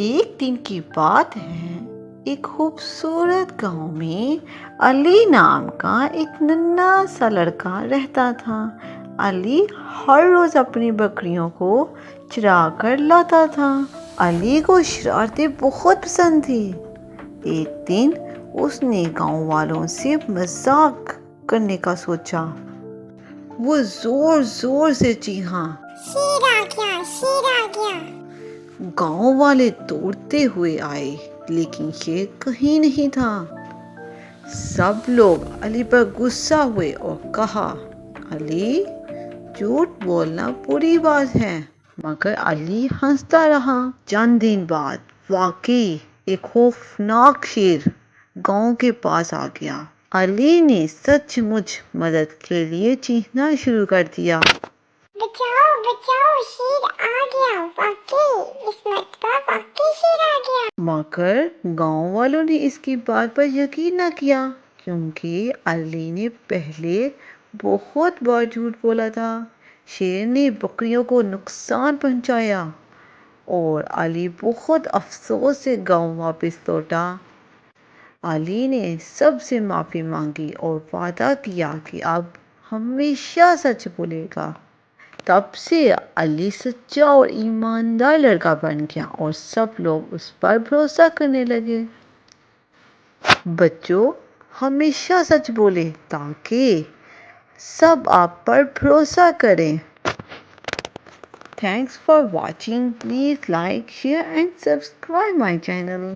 ایک دن کی بات ہے، ایک خوبصورت گاؤں میں علی نام کا ایک ننھا سا لڑکا رہتا تھا۔ علی ہر روز اپنی بکریوں کو چرا کر لاتا تھا۔ علی کو شرارتیں بہت پسند تھیں۔ ایک دن اس نے گاؤں والوں سے مذاق کرنے کا سوچا۔ وہ زور زور سے چیخا، شیر آ گیا، شیر آ گیا۔ گاؤں والے دوڑتے ہوئے آئے لیکن شیر کہیں نہیں تھا۔ سب لوگ علی پر غصہ ہوئے اور کہا، علی، جھوٹ بولنا بری بات ہے۔ مگر علی ہنستا رہا۔ چند دن بعد واقعی ایک خوفناک شیر گاؤں کے پاس آ گیا۔ علی نے سچ مچ مدد کے لیے چیخنا شروع کر دیا۔ بچاؤ بچاؤ، شیر آ گیا، واقعی اس مرتبہ واقعی شیر آ گیا۔ مگر گاؤں والوں نے اس کی بات پر یقین نہ کیا، کیونکہ علی نے پہلے بہت بار جھوٹ بولا تھا۔ شیر نے بکریوں کو نقصان پہنچایا اور علی بہت افسوس سے گاؤں واپس لوٹا۔ علی نے سب سے معافی مانگی اور وعدہ کیا کہ اب ہمیشہ سچ بولے گا۔ تب سے علی سچا اور ایماندار لڑکا بن گیا اور سب لوگ اس پر بھروسہ کرنے لگے۔ بچوں، ہمیشہ سچ بولیں تاکہ سب آپ پر بھروسہ کریں۔ Thanks for watching. Please like, share and subscribe my channel.